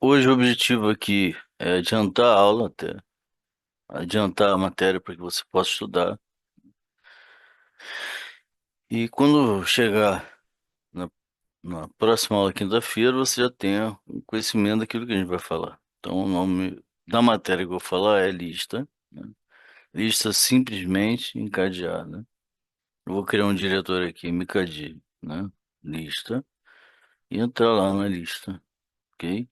Hoje o objetivo aqui é adiantar a aula até, adiantar a matéria para que você possa estudar. E quando chegar na, na próxima aula, quinta-feira, você já tenha um conhecimento daquilo que a gente vai falar. Então, o nome da matéria que eu vou falar é lista, né? Lista simplesmente encadeada. Eu vou criar um diretor aqui, Micadi, né? Lista, e entrar lá na lista, ok?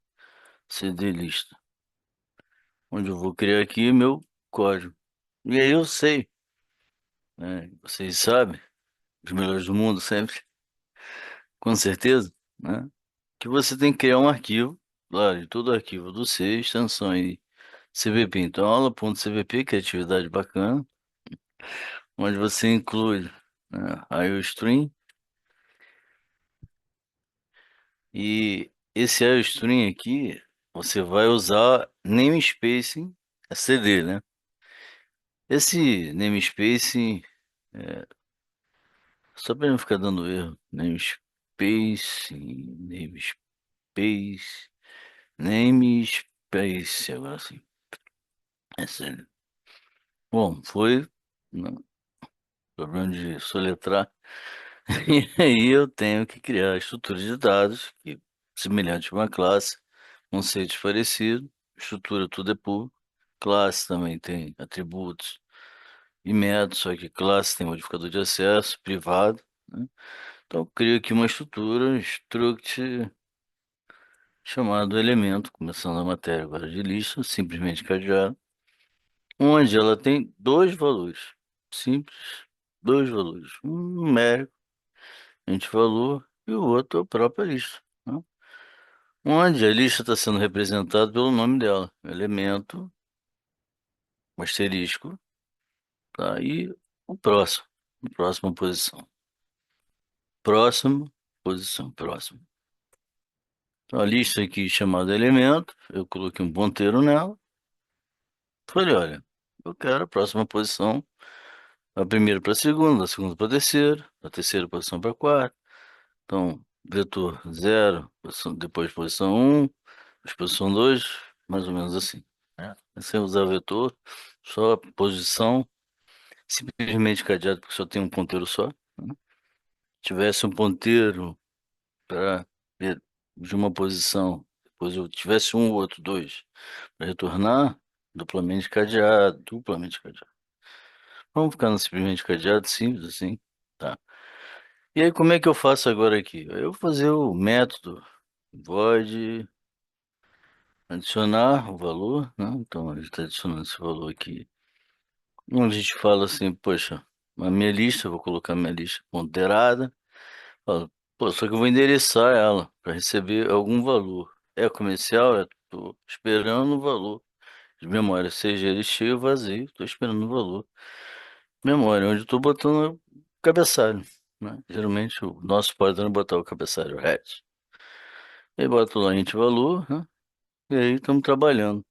CD lista, onde eu vou criar aqui meu código. E aí eu sei, né? Vocês sabem, os melhores do mundo sempre, com certeza, né? Que você tem que criar um arquivo, claro, de todo arquivo do C, extensão aí CVP. Então, aula.cvp, que é atividade bacana, onde você inclui, né, a IOStream, e esse IOStream aqui, você vai usar namespace CD, né? Esse namespace, é, só para não ficar dando erro, namespace, namespace, agora sim. É sério. Bom, foi, não, problema de soletrar. E aí eu tenho que criar estrutura de dados, que, semelhante a uma classe, conceitos parecidos, estrutura tudo é público, classe também tem atributos e métodos, só que classe tem modificador de acesso, privado, né? Então eu crio aqui uma estrutura, struct, chamado elemento, começando a matéria agora de lista, simplesmente cadeado, onde ela tem dois valores, simples, dois valores, um numérico, valor, e o outro é a própria lista, né? Onde a lista está sendo representada pelo nome dela, elemento, um asterisco, tá? E o próximo, próxima posição, próximo, posição, próximo. Então, a lista aqui chamada elemento, eu coloquei um ponteiro nela, falei, olha, eu quero a próxima posição, a primeira para a segunda, a segunda para a terceira posição para a quarta. Então, vetor zero, depois posição um, depois posição 2, mais ou menos assim, né? Sem usar vetor, só a posição, simplesmente cadeado, porque só tem um ponteiro só, né? Tivesse um ponteiro para de uma posição, depois eu tivesse um ou outro, dois, para retornar, duplamente cadeado. Vamos ficar no simplesmente cadeado, simples assim, tá? E aí, como é que eu faço agora aqui? Eu vou fazer o método void adicionar o valor, né? Então, a gente está adicionando esse valor aqui. Onde a gente fala assim, poxa, a minha lista, eu vou colocar minha lista ponderada. Falo, pô, só que eu vou endereçar ela para receber algum valor. É comercial? Estou esperando o valor de memória, seja ele cheio ou vazio, estou esperando o valor. Memória, onde eu estou botando o cabeçalho, né? Geralmente o nosso padrão é botar o cabeçalho hat. Aí boto lá int valor, né? E aí estamos trabalhando.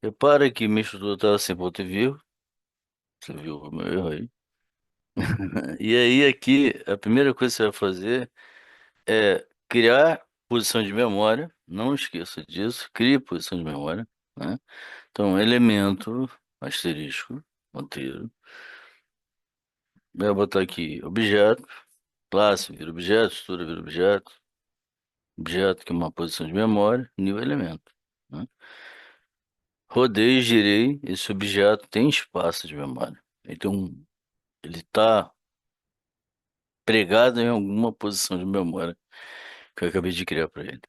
Repara que minha estrutura estava sem ponto e vírgula. Você viu o meu erro aí? E aí aqui, a primeira coisa que você vai fazer é criar posição de memória. Não esqueça disso. Crie posição de memória, né? Então, elemento, asterisco, ponteiro. Vai botar aqui objeto, classe vira objeto, estrutura vira objeto, objeto que é uma posição de memória, new elemento, né? Rodei e girei, esse objeto tem espaço de memória. Então, ele está pregado em alguma posição de memória que eu acabei de criar para ele.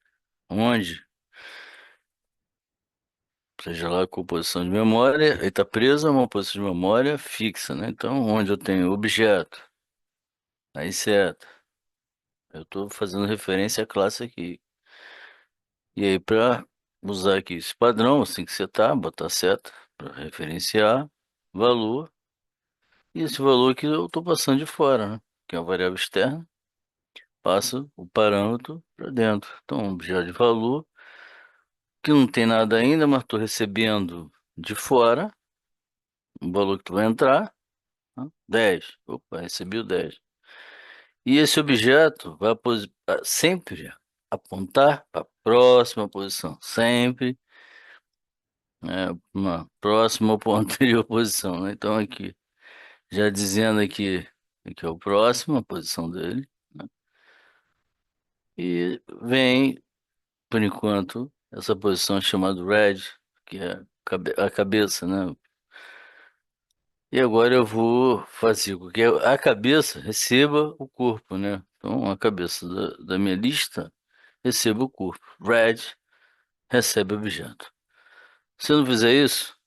Onde, seja lá qual posição de memória, ele está preso a uma posição de memória fixa, né? Então, onde eu tenho objeto, aí seta, eu estou fazendo referência à classe aqui. E aí, para usar aqui esse padrão, você tem que setar, botar seta para referenciar valor. E esse valor aqui eu estou passando de fora, né? Que é uma variável externa, passa o parâmetro para dentro. Então, objeto de valor, que não tem nada ainda, mas estou recebendo de fora o valor que tu vai entrar, né? 10. Opa, recebi o 10. E esse objeto vai sempre apontar para a próxima posição. Sempre uma próxima ou anterior posição, né? Então aqui, já dizendo aqui é o próximo, a posição dele, né? E vem, por enquanto, essa posição chamada red, que é a cabeça, né? E agora eu vou fazer com que a cabeça receba o corpo, né? Então a cabeça da minha lista receba o corpo. Red recebe o objeto. Se eu não fizer isso,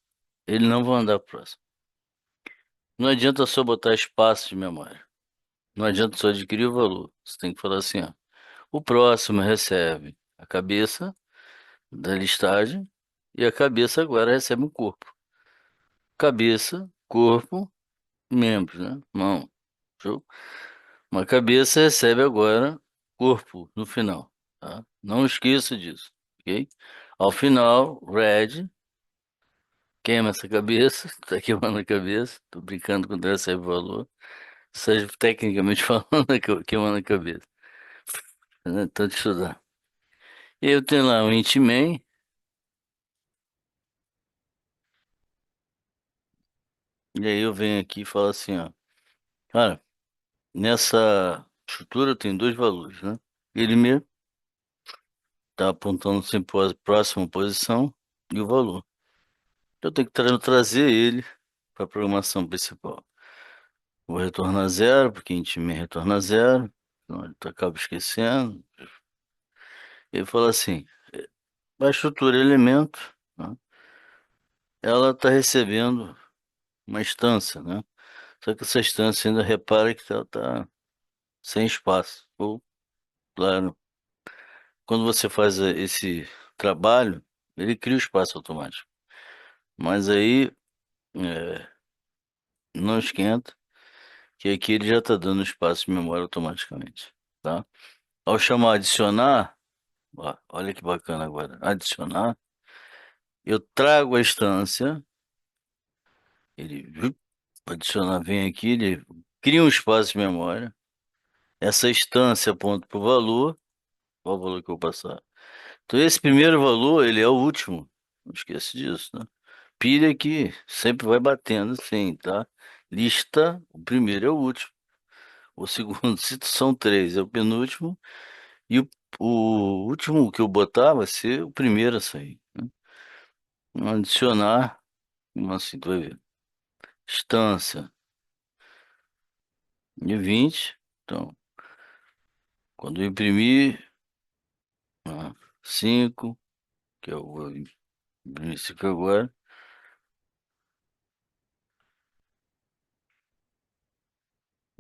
ele não vai andar próximo. Não adianta só botar espaço de memória. Não adianta só adquirir o valor. Você tem que falar assim, ó. O próximo recebe a cabeça da listagem e a cabeça agora recebe um corpo. Cabeça, corpo, membros, né? Mão. Show? Uma cabeça recebe agora corpo no final, tá? Não esqueça disso, ok? Ao final, red queima essa cabeça, tá queimando a cabeça, tô brincando quando recebe valor. Seja tecnicamente falando, queimando a cabeça, né? Tanto estudar. E eu tenho lá o Intman, e aí eu venho aqui e falo assim, ó. Cara, nessa estrutura tem dois valores, né? Ele mesmo tá apontando sempre para a próxima posição e o valor. Eu tenho que trazer ele para a programação principal. Vou retornar zero, porque Intman retorna zero, então tu acaba esquecendo. Ele fala assim, a estrutura elemento, né? Ela está recebendo uma instância, né? Só que essa instância ainda repara que ela está sem espaço. Ou, claro, quando você faz esse trabalho, ele cria o espaço automático. Mas aí não esquenta, que aqui ele já está dando espaço de memória automaticamente, tá? Ao chamar adicionar, ó, olha que bacana agora, adicionar, eu trago a instância, ele adicionar vem aqui, ele cria um espaço de memória, essa instância aponta para o valor, qual o valor que eu vou passar? Então esse primeiro valor, ele é o último, não esquece disso, né? Pilha que sempre vai batendo assim, tá? Lista, o primeiro é o último, o segundo, se são três, é o penúltimo, e o último que eu botar vai ser o primeiro a sair, né? Adicionar, como assim, tu vai ver, instância de 20, então, quando eu imprimir, 5, que eu vou imprimir 5 agora,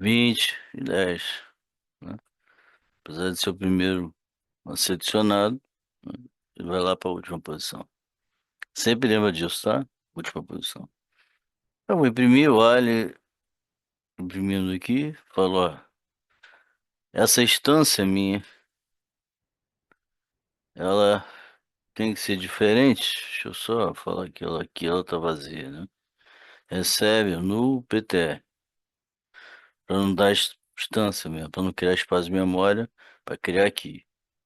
20 e 10, né? Apesar de ser o primeiro a ser adicionado, né? Ele vai lá para a última posição. Sempre lembra disso, tá? Última posição. Eu vou imprimir, vale, imprimindo aqui, falo, ó, essa instância minha, ela tem que ser diferente. Deixa eu só falar que ela aqui, ela tá vazia, né? Recebe no PTR, para não dar instância mesmo, para não criar espaço de memória, para criar aqui,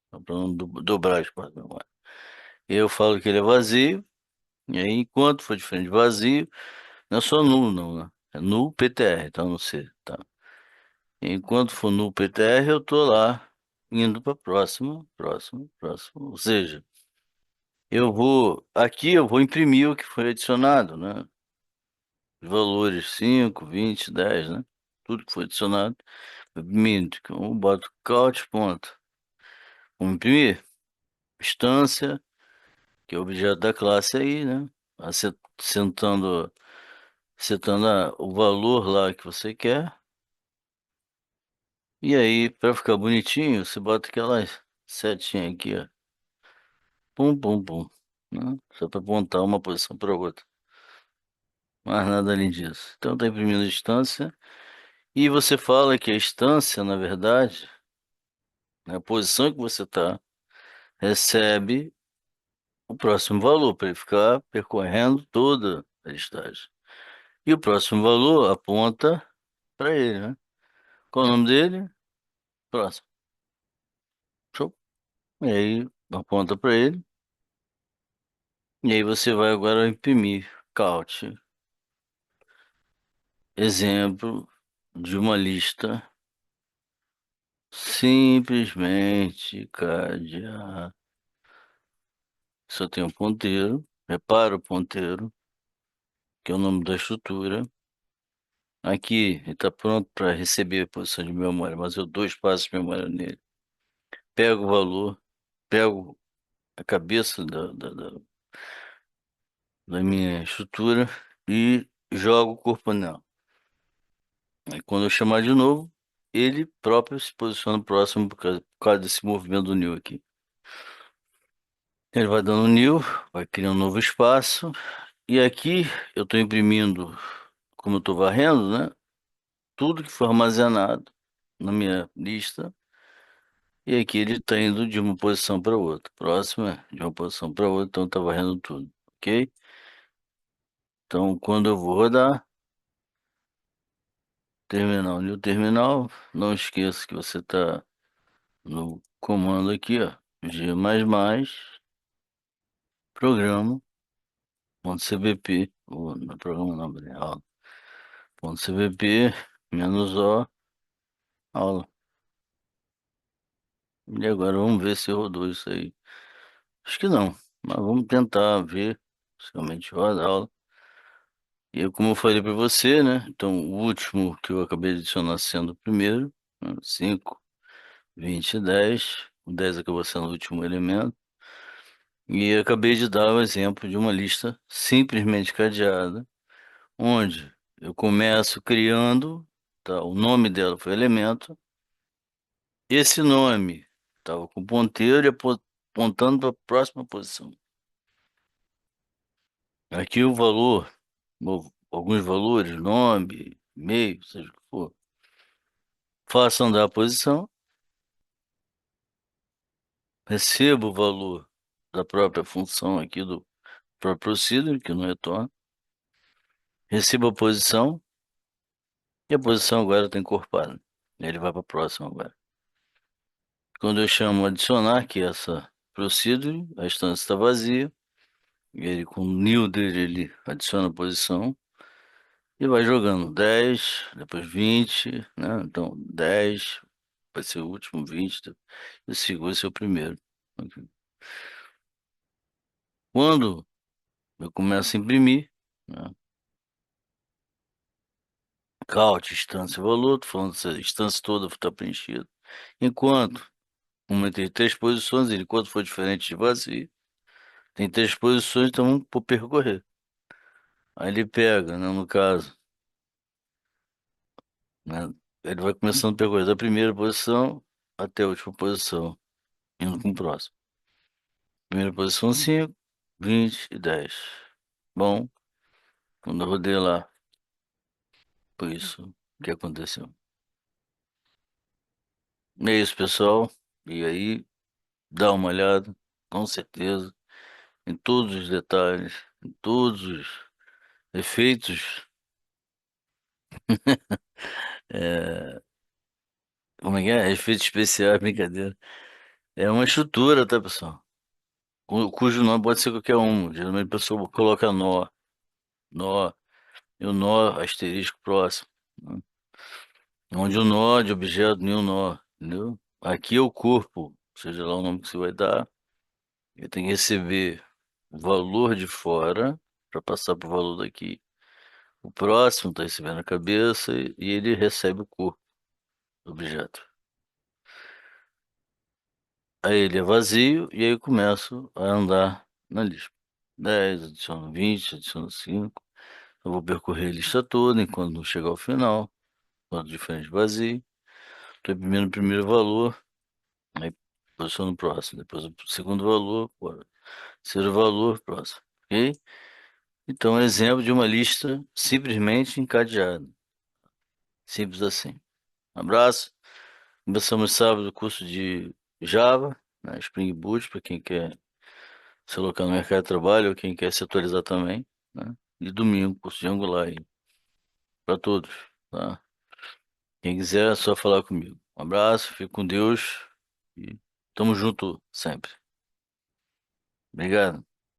para não dobrar espaço de memória. Eu falo que ele é vazio, e aí enquanto for diferente de vazio, não é só nulo não, né? É nulo PTR, então não sei, tá? Enquanto for nulo PTR, eu tô lá indo para próximo, próximo, próximo. Ou seja, aqui eu vou imprimir o que foi adicionado, né? Os valores 5, 20, 10, né? Tudo que foi adicionado. Minto, eu boto count, ponto. Vamos imprimir. Instância, que é o objeto da classe aí, né? Sentando, setando o valor lá que você quer. E aí, para ficar bonitinho, você bota aquelas setinhas aqui, ó. Pum, pum, pum, né? Só para apontar uma posição para outra. Mais nada além disso. Então, tá imprimindo a instância. E você fala que a instância, na verdade, na posição que você está, recebe o próximo valor, para ele ficar percorrendo toda a listagem. E o próximo valor aponta para ele, né? Qual é o nome dele? Próximo. Show. E aí aponta para ele, e aí você vai agora imprimir Count, exemplo de uma lista simplesmente cadeada. Só tem um ponteiro, repara o ponteiro, que é o nome da estrutura. Aqui, ele está pronto para receber a posição de memória, mas eu dou espaço de memória nele. Pego o valor, pego a cabeça da minha estrutura e jogo o corpo nela. Aí quando eu chamar de novo, ele próprio se posiciona próximo por causa desse movimento do new aqui. Ele vai dando new, vai criando um novo espaço. E aqui eu estou imprimindo, como eu estou varrendo, né? Tudo que foi armazenado na minha lista. E aqui ele está indo de uma posição para outra. Próxima, de uma posição para outra, então está varrendo tudo. Ok? Então quando eu vou rodar, terminal, new terminal, não esqueça que você está no comando aqui, ó. G++, programa, ponto .cbp, ou no programa não, né, aula, ponto .cbp, menos O, aula. E agora vamos ver se rodou isso aí. Acho que não, mas vamos tentar ver se realmente roda a aula. E eu, como eu falei para você, né? Então, o último que eu acabei de adicionar sendo o primeiro, né, 5, 20 e 10. O 10 acabou sendo o último elemento. E acabei de dar o exemplo de uma lista simplesmente cadeada, onde eu começo criando, tá? O nome dela foi elemento. Esse nome estava com ponteiro e apontando para a próxima posição. Aqui o valor, alguns valores, nome, e-mail, seja o que for, faço andar a posição, recebo o valor da própria função aqui do próprio procedure, que não retorna, recebo a posição, e a posição agora está encorpada. Ele vai para a próxima agora. Quando eu chamo adicionar, que é essa procedure, a instância está vazia. Ele com o new dele, ele adiciona a posição e vai jogando 10, depois 20, né? Então 10 vai ser o último, 20, e o segundo vai ser o primeiro. Ok. Quando eu começo a imprimir, né? Count, instância, valor, tô falando se a instância toda está preenchida. Enquanto uma tem três posições, ele, enquanto for diferente de vazio, tem três posições, então vamos por percorrer. Aí ele pega, né, no caso, né, ele vai começando a percorrer da primeira posição até a última posição, indo com o próximo. Primeira posição 5, 20 e 10. Bom, quando eu rodei lá, foi isso que aconteceu. É isso, pessoal. E aí, dá uma olhada, com certeza, em todos os detalhes, em todos os efeitos. É, como é que é? Efeitos especiais, brincadeira. É uma estrutura, tá, pessoal? Cujo nome pode ser qualquer um. Geralmente a pessoa coloca nó, e o nó asterisco próximo, né? Onde o nó de objeto, nenhum nó, entendeu? Aqui é o corpo, seja lá o nome que você vai dar. Ele tem que receber o valor de fora para passar para o valor daqui. O próximo está recebendo a cabeça e ele recebe o corpo do objeto. Aí ele é vazio e aí eu começo a andar na lista. 10, adiciono 20, adiciono 5. Eu vou percorrer a lista toda enquanto não chegar ao final. Quanto diferente vazio. Estou imprimindo o primeiro valor, aí posiciono o próximo. Depois o segundo valor, terceiro valor, próximo. Ok? Então, exemplo de uma lista simplesmente encadeada. Simples assim. Um abraço. Começamos sábado o curso de Java, né, Spring Boot, para quem quer se alocar no mercado de trabalho ou quem quer se atualizar também, né? E domingo, curso de Angular aí, para todos, tá? Quem quiser é só falar comigo. Um abraço, fique com Deus e tamo junto sempre. Obrigado.